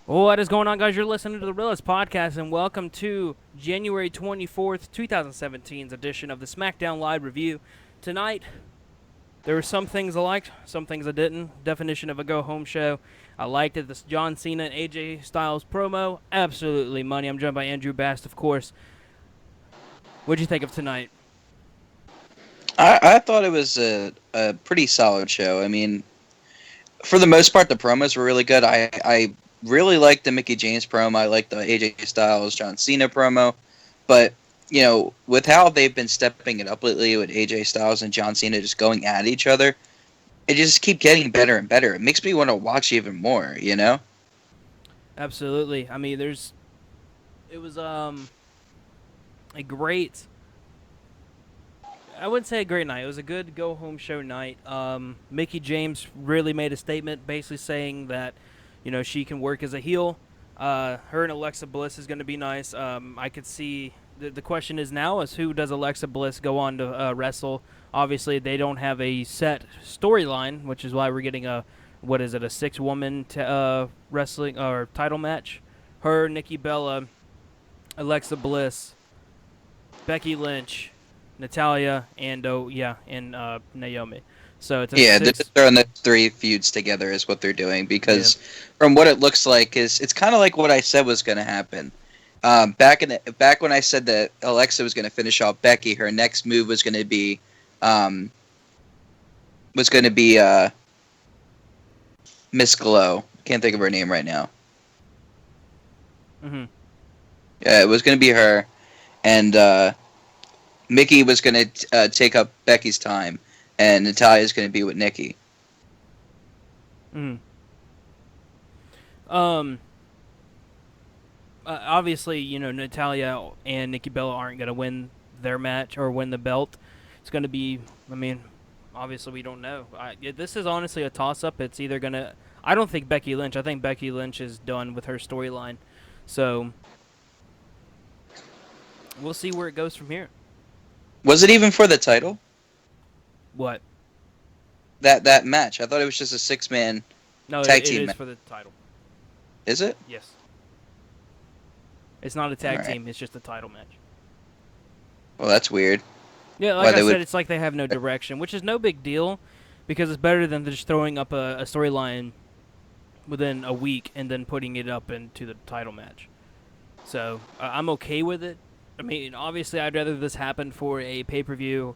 What is going on, guys? You're listening to the Realest podcast, and welcome to January 24th, 2017's edition of the Smackdown Live Review. Tonight, there were some things I liked, some things I didn't. Definition of a go-home show. I liked it. This John Cena and AJ Styles promo, absolutely money. I'm joined by Andrew Bast, of course. What'd you think of tonight? I thought it was a pretty solid show. I mean, for the most part, the promos were really good. I really liked the Mickey James promo. I liked the AJ Styles, John Cena promo. But, with how they've been stepping it up lately with AJ Styles and John Cena just going at each other, it just keep getting better and better. It makes me want to watch even more, Absolutely. I mean, it was a great. I wouldn't say a great night. It was a good go-home show night. Mickey James really made a statement, basically saying that, she can work as a heel. Her and Alexa Bliss is going to be nice. I could see the question is now is who does Alexa Bliss go on to wrestle? Obviously, they don't have a set storyline, which is why we're getting a 6-woman wrestling or title match. Her, Nikki Bella, Alexa Bliss, Becky Lynch, Natalia, and Naomi. So it's Yeah, they're six. just throwing the three feuds together is what they're doing because from what it looks like is it's kind of like what I said was going to happen. Back when I said that Alexa was going to finish off Becky, her next move was going to be um, Miss Glow. Can't think of her name right now. Mm-hmm. Yeah, it was going to be her, and Mickey was going to take up Becky's time, and Natalia's going to be with Nikki. Mm-hmm. Obviously, Natalia and Nikki Bella aren't going to win their match or win the belt. It's going to be, obviously we don't know. This is honestly a toss-up. It's either going to, I don't think Becky Lynch. I think Becky Lynch is done with her storyline. So we'll see where it goes from here. Was it even for the title? What? That match? I thought it was just a 6-man No, tag it team is match. for the title. Is it? Yes. It's not a tag All right. team. It's just a title match. Well, that's weird. Yeah, Why like I they said, would? it's like they have no direction, which is no big deal because it's better than just throwing up a storyline within a week and then putting it up into the title match. So I'm okay with it. I mean, obviously, I'd rather this happen for a pay-per-view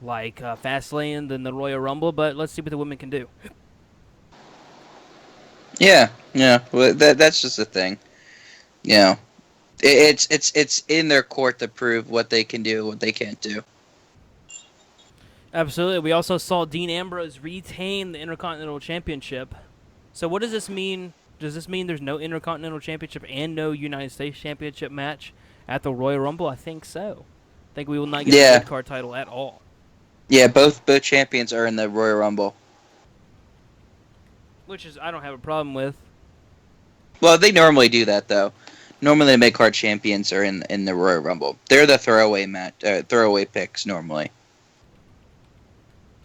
like Fastlane than the Royal Rumble, but let's see what the women can do. Yeah. Well, that's just a thing. You know, it's in their court to prove what they can do, what they can't do. Absolutely. We also saw Dean Ambrose retain the Intercontinental Championship. So what does this mean? Does this mean there's no Intercontinental Championship and no United States Championship match at the Royal Rumble? I think so. I think we will not get a Yeah. mid-card title at all. Yeah. Both champions are in the Royal Rumble. Which is I don't have a problem with. Well, they normally do that though. Normally, the mid-card champions are in the Royal Rumble. They're the throwaway picks normally.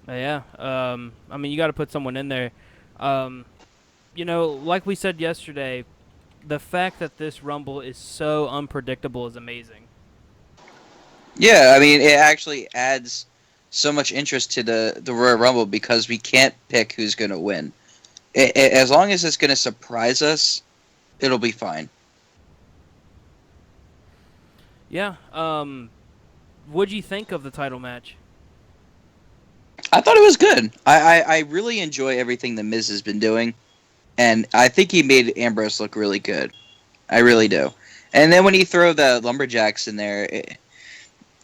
Yeah. I mean, you got to put someone in there. Like we said yesterday, the fact that this Rumble is so unpredictable is amazing. Yeah, I mean, it actually adds so much interest to the Royal Rumble because we can't pick who's going to win. As long as it's going to surprise us, it'll be fine. Yeah. What'd you think of the title match? I thought it was good. I really enjoy everything the Miz has been doing, and I think he made Ambrose look really good. I really do. And then when you throw the lumberjacks in there,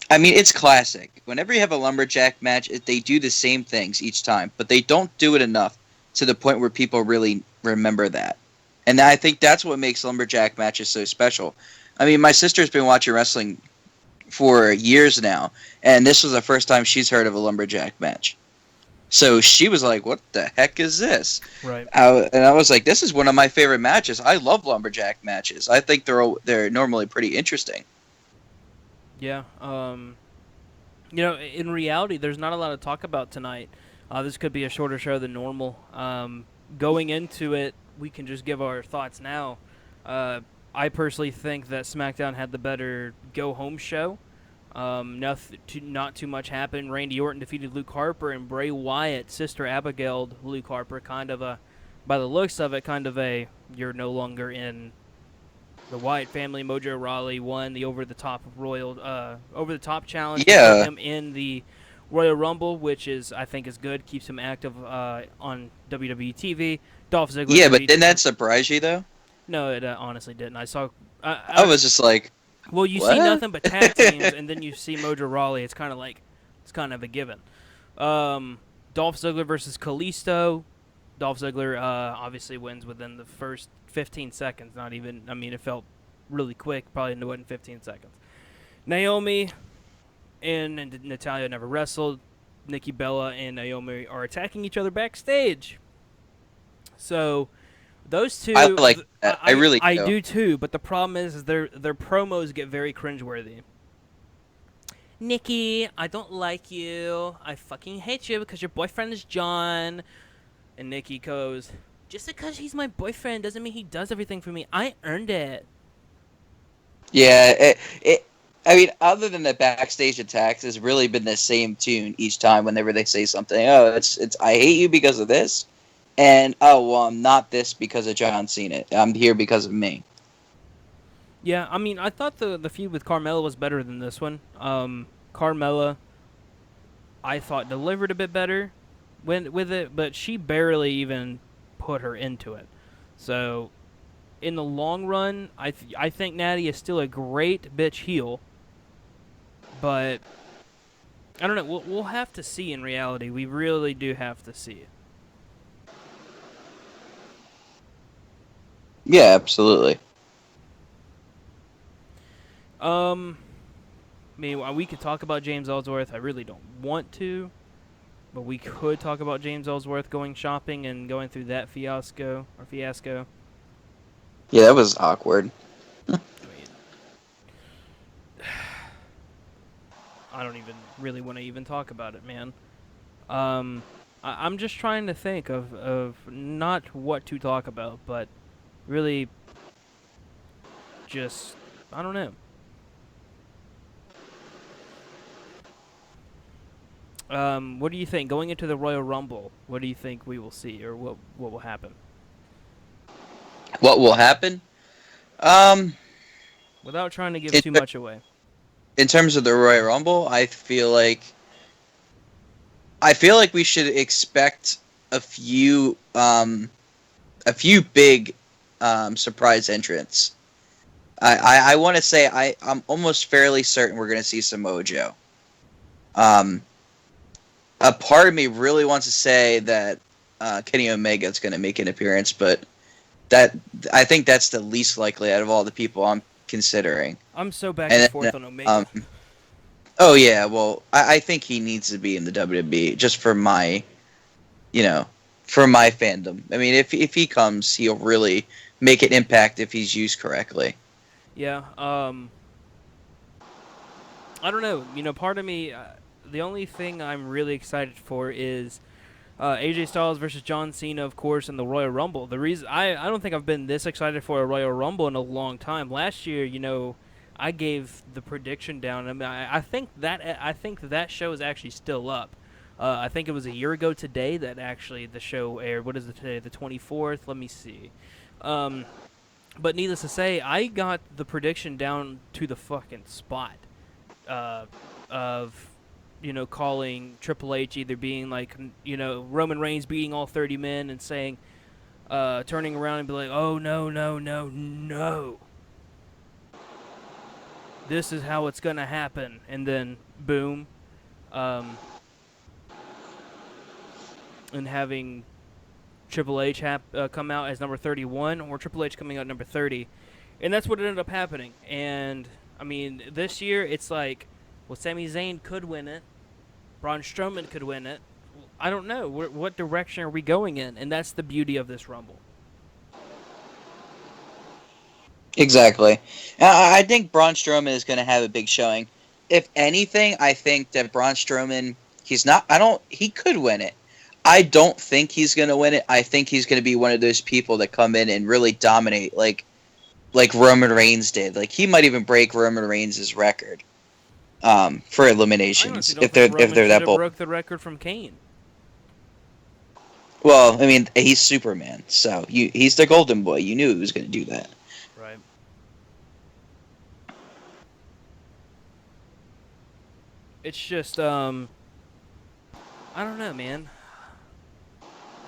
it's classic. Whenever you have a lumberjack match, they do the same things each time, but they don't do it enough to the point where people really remember that. And I think that's what makes lumberjack matches so special. I mean, my sister's been watching wrestling for years now, and this was the first time she's heard of a lumberjack match. So she was like, "What the heck is this?" Right. And I was like, "This is one of my favorite matches. I love lumberjack matches. I think they're normally pretty interesting." Yeah. In reality, there's not a lot to talk about tonight. This could be a shorter show than normal. Going into it, we can just give our thoughts now. I personally think that SmackDown had the better go home show. Not too much happened. Randy Orton defeated Luke Harper, and Bray Wyatt, Sister Abigail, Luke Harper. Kind of a, by the looks of it, kind of a you're no longer in the Wyatt family. Mojo Rawley won the over the top challenge to put Yeah, him in the Royal Rumble, which is I think is good. Keeps him active on WWE TV. Dolph Ziggler yeah, but defeats. didn't that surprise you though? No, it honestly didn't. I saw. I was just like, Well, you see what? nothing but tag teams, and then you see Mojo Rawley. It's kind of like it's kind of a given. Dolph Ziggler versus Kalisto. Dolph Ziggler obviously wins within the first 15 seconds. Not even. I mean, it felt really quick. Probably wasn't 15 seconds. Naomi and Natalia never wrestled. Nikki Bella and Naomi are attacking each other backstage. So those I two, like that. I really I do. do too. But the problem is their promos get very cringeworthy. Nikki, I don't like you. I fucking hate you because your boyfriend is John. And Nikki goes, just because he's my boyfriend doesn't mean he does everything for me. I earned it. Yeah, I mean, other than the backstage attacks, it's really been the same tune each time. Whenever they say something, oh, it's I hate you because of this, and oh, well, I'm not this because of John Cena. I'm here because of me. Yeah, I mean, I thought the feud with Carmella was better than this one. Carmella, I thought delivered a bit better with it, but she barely even put her into it. So, in the long run, I think Natty is still a great bitch heel, but I don't know. We'll have to see in reality. We really do have to see it. Yeah, absolutely. I mean, we could talk about James Ellsworth. I really don't want to, but we could talk about James Ellsworth going shopping and going through that fiasco. Yeah, that was awkward. I mean, I don't even really want to even talk about it, man. I'm just trying to think of not what to talk about, but really just I don't know. What do you think going into the Royal Rumble? What do you think we will see, or what will happen? What will happen? Um, Without trying to give in, too much away. in terms of the Royal Rumble, I feel like we should expect a few a few big surprise entrants. I want to say I'm almost fairly certain we're going to see some Mojo. Um, a part of me really wants to say that Kenny Omega is going to make an appearance, but that I think that's the least likely out of all the people I'm considering. I'm so back and And forth on Omega. oh yeah, well I think he needs to be in the WWE just for my, you know, for my fandom. I mean, if he comes, he'll really make an impact if he's used correctly. Yeah. I don't know. You know, part of me, the only thing I'm really excited for is AJ Styles versus John Cena, of course, in the Royal Rumble. The reason I don't think I've been this excited for a Royal Rumble in a long time. Last year, you know, I gave the prediction down. I mean, I think that show is actually still up. I think it was a year ago today that actually the show aired. What is it today? The 24th. Let me see. But needless to say, I got the prediction down to the fucking spot of calling Triple H either being like Roman Reigns beating all 30 men and saying turning around and be like, oh no no no no, this is how it's gonna happen, and then boom, um, and having Triple H come out as number 31 or Triple H coming out number 30, and that's what ended up happening. And I mean, this year it's like, well, Sami Zayn could win it, Braun Strowman could win it. I don't know. What direction are we going in? And that's the beauty of this Rumble. Exactly. I think Braun Strowman is going to have a big showing. If anything, I think that Braun Strowman, he could win it. I don't think he's going to win it. I think he's going to be one of those people that come in and really dominate. Like, like Roman Reigns did. Like he might even break Roman Reigns' record for I honestly eliminations don't if think they're Roman should that have bold. broke the record from Kane. Well, I mean, he's Superman, so he's the Golden Boy. You knew he was going to do that. Right. It's just I don't know, man.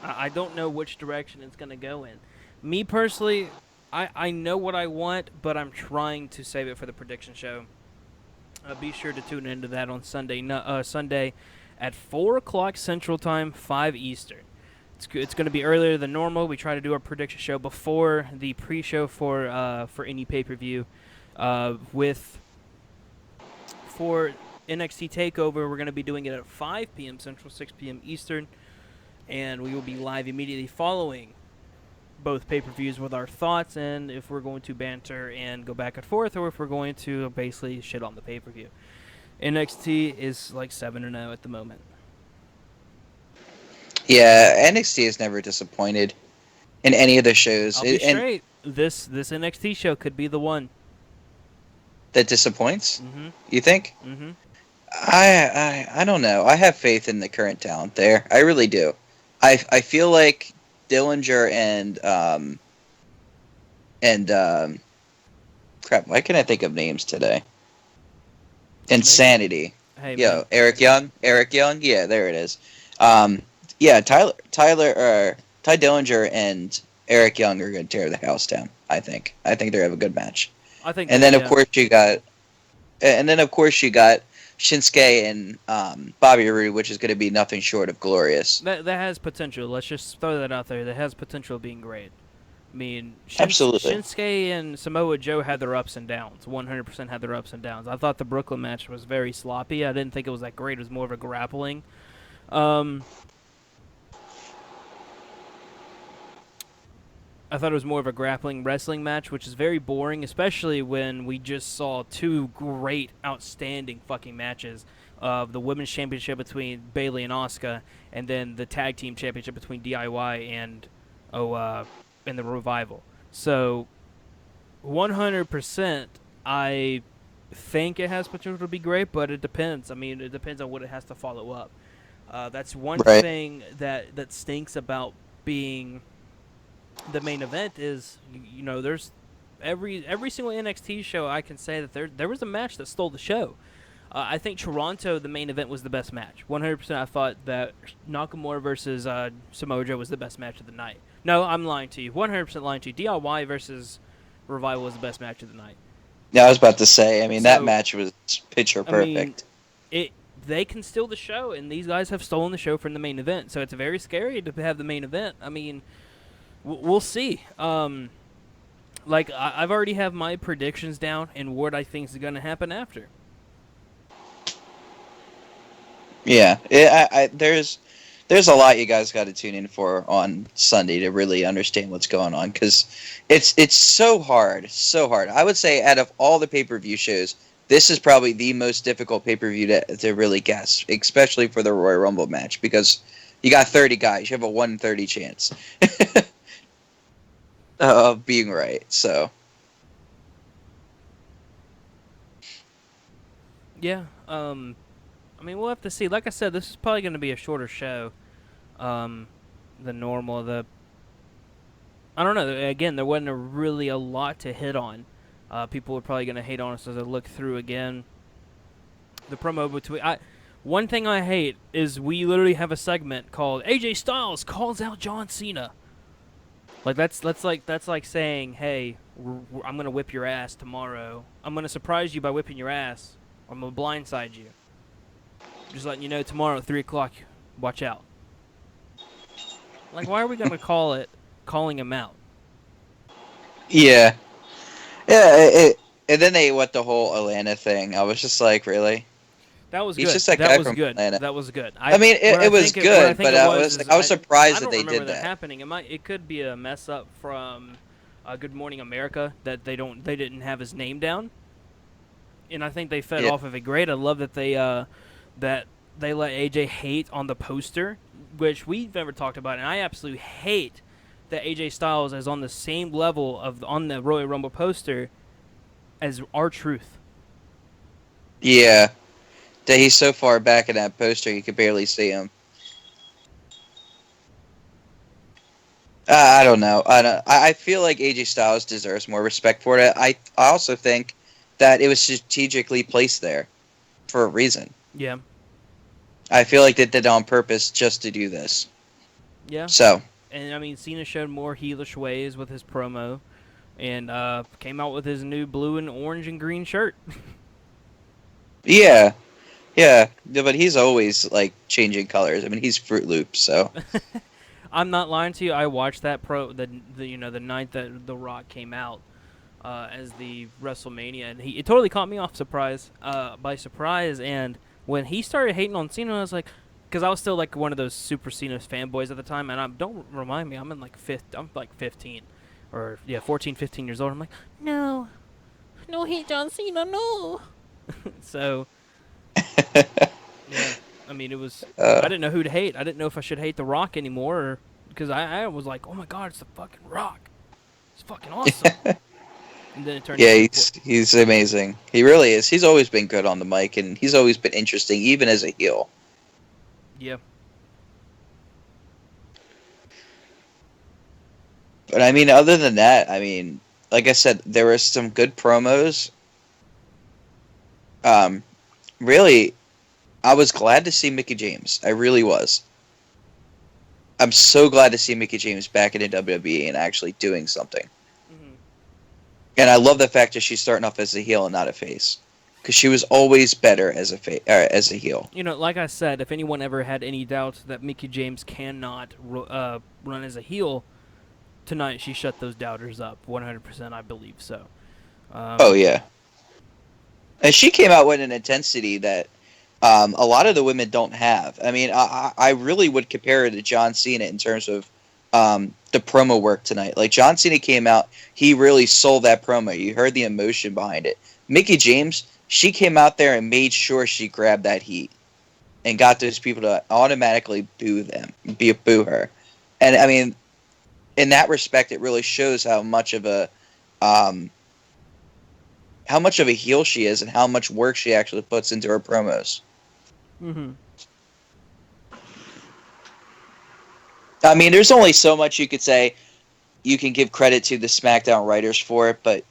I don't know which direction it's gonna go in. Me personally, I know what I want, but I'm trying to save it for the prediction show. Be sure to tune into that on Sunday. Sunday at 4 o'clock Central Time, 5 Eastern. It's going to be earlier than normal. We try to do our prediction show before the pre-show for any pay-per-view. With for NXT Takeover, we're going to be doing it at 5 p.m. Central, 6 p.m. Eastern, and we will be live immediately following both pay-per-views with our thoughts and if we're going to banter and go back and forth or if we're going to basically shit on the pay-per-view. NXT is like 7-0 at the moment. Yeah, NXT has never disappointed in any of the shows, I'll be and straight. This NXT show could be the one. that disappoints. Mm-hmm. You think? Mm-hmm. I don't know. I have faith in the current talent there. I really do. I feel like Dillinger and crap. Why can't I think of names today? Insanity. Hey, man. Yo, Eric Young. Eric Young. Yeah, there it is. Yeah, Ty Dillinger and Eric Young are going to tear the house down. I think. I think they have a good match. I think. And then of course you got Shinsuke and Bobby Roode, which is going to be nothing short of glorious. that has potential. Let's just throw that out there. That has potential of being great. I mean, Absolutely. Shinsuke and Samoa Joe had their ups and downs. 100% had their ups and downs. I thought the Brooklyn match was very sloppy. I didn't think it was that great. It was more of a grappling. I thought it was more of a grappling wrestling match, which is very boring, especially when we just saw two great, outstanding fucking matches of the women's championship between Bayley and Asuka, and then the tag team championship between DIY and the Revival. So, 100%, I think it has potential to be great, but it depends. I mean, it depends on what it has to follow up. That's one Right. thing that stinks about being the main event is, there's every single NXT show I can say that there was a match that stole the show. I think Toronto, the main event, was the best match. 100%. I thought that Nakamura versus Samoa Joe was the best match of the night. No, I'm lying to you. 100% lying to you. DIY versus Revival was the best match of the night. Yeah, I was about to say. I mean, that So, match was picture I mean, perfect. they can steal the show, and these guys have stolen the show from the main event. So it's very scary to have the main event. I mean, we'll see. Like I've already have my predictions down and what I think is going to happen after. Yeah, there's a lot you guys got to tune in for on Sunday to really understand what's going on, because it's so hard, so hard. I would say out of all the pay-per-view shows, this is probably the most difficult pay-per-view to really guess, especially for the Royal Rumble match, because you got 30 guys, you have a 1/30 chance of being right. So Yeah. I mean, we'll have to see. Like I said, this is probably going to be a shorter show than normal. I don't know. Again, there wasn't really a lot to hit on. People are probably going to hate on us as I look through again. The promo between one thing I hate is we literally have a segment called AJ Styles calls out John Cena. Like that's like saying, hey, I'm gonna whip your ass tomorrow. I'm gonna surprise you by whipping your ass. Or I'm gonna blindside you. Just letting you know tomorrow at 3:00. Watch out. Like, why are we gonna call it calling him out? yeah, and then they went the whole Atlanta thing. I was just like, really? That was He's good. just that That guy was from good. Atlanta. That was good. I mean, it was good, but I was surprised that they did that that. happening. It could be a mess up from Good Morning America that they didn't have his name down, and I think they fed off of it great. I love that they let AJ hate on the poster, which we've never talked about, and I absolutely hate that AJ Styles is on the same level of on the Royal Rumble poster as R-Truth. Yeah, that he's so far back in that poster you could barely see him. I don't know. I feel like AJ Styles deserves more respect for it. I also think that it was strategically placed there for a reason. Yeah, I feel like they did it on purpose just to do this. yeah. So And I mean, Cena showed more heelish ways with his promo, and came out with his new blue and orange and green shirt. yeah, yeah, but he's always like changing colors. I mean, he's Fruit Loops, so I'm not lying to you. I watched that the night that The Rock came out as the WrestleMania, and it totally caught me off by surprise. And when he started hating on Cena, I was like, because I was still like one of those Super Cena fanboys at the time, and don't remind me, I'm like 15, or yeah, 14, 15 years old. I'm like, no, no hate John Cena, no. So yeah, I mean, it was. I uh, didn't know who to hate. I didn't know if I should hate The Rock anymore, because I was like, oh my god, it's the fucking Rock. It's fucking awesome. And then it turned yeah, into he's amazing. He really is. He's always been good on the mic, and he's always been interesting, even as a heel. yeah. But I mean, other than that, I mean, like I said, there were some good promos. Um, really, I was glad to see Mickey James. I really was. I'm so glad to see Mickey James back in the WWE and actually doing something. Hmm. And I love the fact that she's starting off as a heel and not a face, because she was always better as as a heel. You know, like I said, if anyone ever had any doubts that Mickey James cannot run as a heel, tonight she shut those doubters up 100%. I believe so. Oh Um, yeah, and she came out with an intensity that a lot of the women don't have. I mean, I really would compare her to John Cena in terms of the promo work tonight. Like John Cena came out, he really sold that promo. You heard the emotion behind it. Mickey James, she came out there and made sure she grabbed that heat and got those people to automatically boo her. And I mean, in that respect, it really shows um, how much of a heel she is and how much work she actually puts into her promos. hmm. I mean, there's only so much you could say. You can give credit to the SmackDown writers for it, but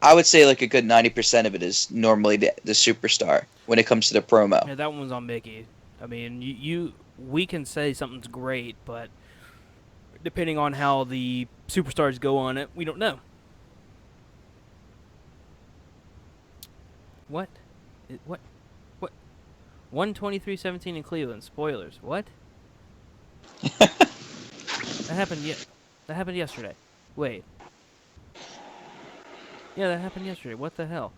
I would say like a good 90% of it is normally the superstar when it comes to the promo. Yeah, that one was on Mickey. I mean, we can say something's great, but depending on how the superstars go on it, we don't know. What? What? What? 123-17 in Cleveland. Spoilers. What? That happened That happened yesterday. Wait. Yeah, that happened yesterday. What the hell?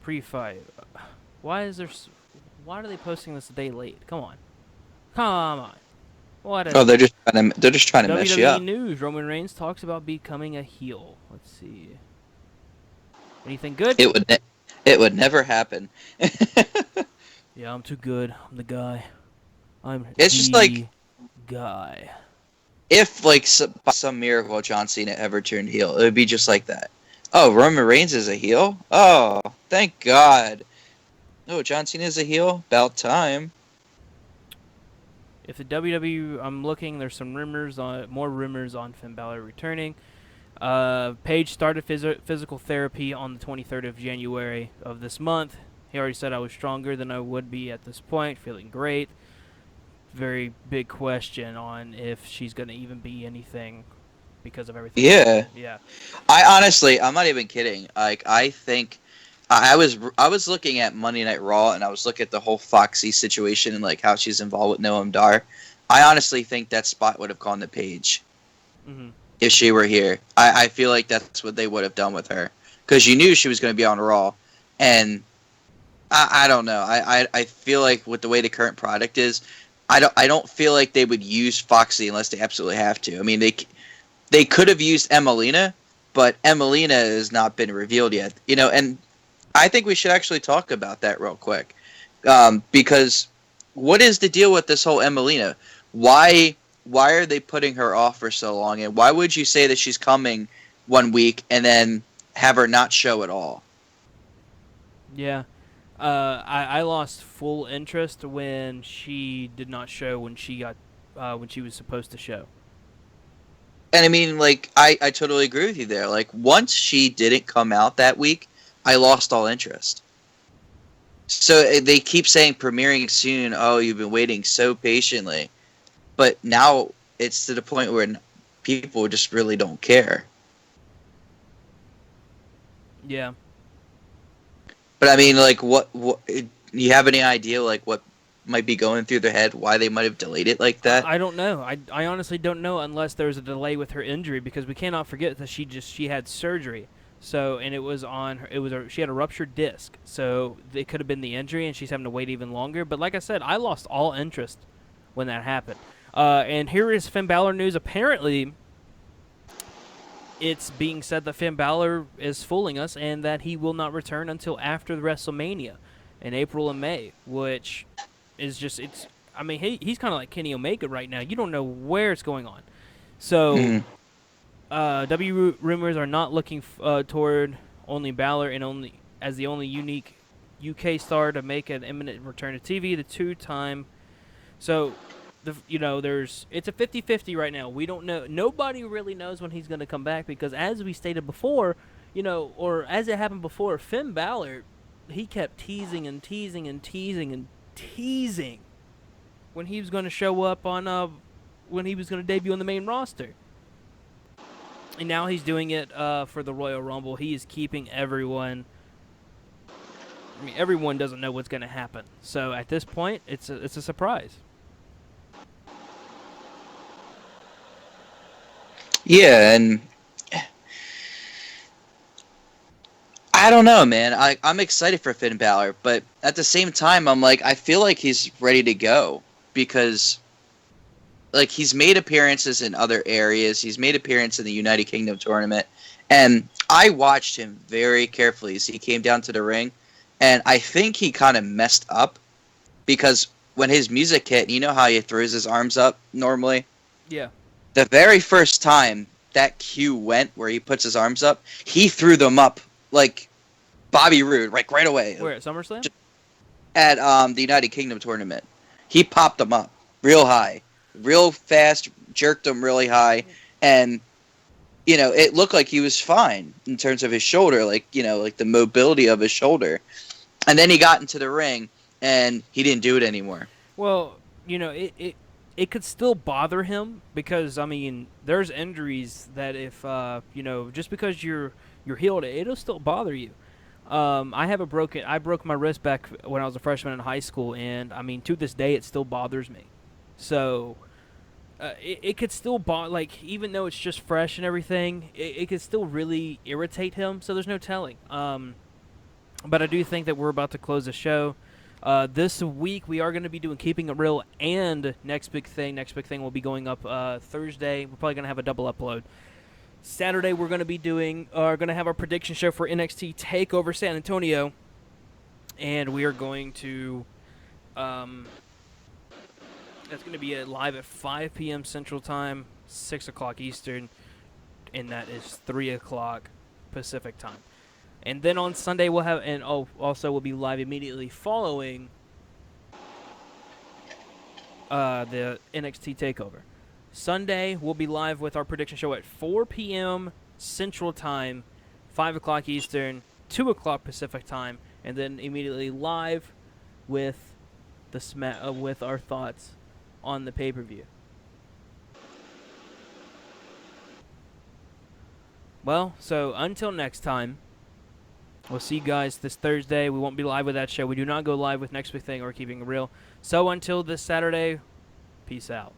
Pre-fight. Why is there? Why are they posting this a day late? Come on. Come on. What Oh, is they're just trying to mess you WWE up. news? Roman Reigns talks about becoming a heel. Let's see. Anything good? It would never happen. Yeah, I'm too good. I'm the guy. I'm It's just like the guy. if like by some miracle John Cena ever turned heel, it would be just like that. Oh, Roman Reigns is a heel? Oh, thank God. Oh, John Cena is a heel? About time. If the WWE, I'm looking. There's some more rumors on Finn Balor returning. Paige started physical therapy on the 23rd of January of this month. He already said I was stronger than I would be at this point, feeling great. Very big question on if she's going to even be anything because of everything. Yeah. Yeah. I'm not even kidding. Like, I think I was looking at Monday Night Raw and I was looking at the whole Foxy situation and like how she's involved with Noam Dar. I honestly think that spot would have gone to Paige Hmm. if she were here. I feel like that's what they would have done with her because you knew she was going to be on Raw, and I don't know. I feel like with the way the current product is, I don't feel like they would use Foxy unless they absolutely have to. I mean they could have used Emelina, but Emelina has not been revealed yet. You know, and I think we should actually talk about that real quick, because what is the deal with this whole Emelina? Why why are they putting her off for so long? And why would you say that she's coming one week and then have her not show at all? Yeah. I lost full interest when she did not show when she was supposed to show. And I mean, like, I totally agree with you there. Like, once she didn't come out that week, I lost all interest. So they keep saying premiering soon. Oh, you've been waiting so patiently. But now it's to the point where people just really don't care. Yeah. But I mean, like, what you have any idea, like, what might be going through their head, why they might have delayed it like that? I don't know. I honestly don't know unless there's a delay with her injury because we cannot forget that she had surgery. So and it was on her, she had a ruptured disc. So it could have been the injury and she's having to wait even longer. But like I said, I lost all interest when that happened. And here is Finn Balor news. Apparently, it's being said that Finn Balor is fooling us and that he will not return until after the WrestleMania in April and May, which is just it's. I mean, he's kind of like Kenny Omega right now. You don't know where it's going on. So, Mm. Rumors are not looking toward only Balor and only as the only unique UK star to make an imminent return to TV. The two-time. So, it's a 50-50 right now. We don't know. Nobody really knows when he's going to come back because, as we stated before, or as it happened before, Finn Balor, he kept teasing and teasing and teasing and teasing when he was going to show up when he was going to debut on the main roster. And now he's doing it for the Royal Rumble. He is keeping everyone. I mean, everyone doesn't know what's going to happen. So at this point, it's a surprise. Yeah, and I don't know, man. I'm excited for Finn Balor, but at the same time, I'm like, I feel like he's ready to go because, like, he's made appearances in other areas. He's made appearance in the United Kingdom tournament, and I watched him very carefully as he came down to the ring, and I think he kind of messed up because when his music hit, you know how he throws his arms up normally? Yeah. The very first time that cue went where he puts his arms up, he threw them up like Bobby Roode, like right away. Where at SummerSlam? At the United Kingdom tournament. He popped them up real high, real fast, jerked them really high, and it looked like he was fine in terms of his shoulder, like the mobility of his shoulder. And then he got into the ring and he didn't do it anymore. Well, it could still bother him because I mean, there's injuries that if just because you're healed, it'll still bother you. I broke my wrist back when I was a freshman in high school, and I mean, to this day, it still bothers me. So, it could still like, even though it's just fresh and everything, it could still really irritate him. So there's no telling. But I do think that we're about to close the show. This week we are going to be doing Keeping It Real and Next Big Thing. Next Big Thing will be going up Thursday. We're probably going to have a double upload. Saturday we're going to be going to have our prediction show for NXT TakeOver San Antonio, and we are going to that's going to be live at 5 p.m. Central Time, 6 o'clock Eastern, and that is 3 o'clock Pacific Time. And then on Sunday we'll have, and also we'll be live immediately following the NXT TakeOver. Sunday we'll be live with our prediction show at 4 p.m. Central Time, 5 o'clock Eastern, 2 o'clock Pacific Time, and then immediately live with with our thoughts on the pay-per-view. Well, so until next time. We'll see you guys this Thursday. We won't be live with that show. We do not go live with Next Big Thing or Keeping It Real. So until this Saturday, peace out.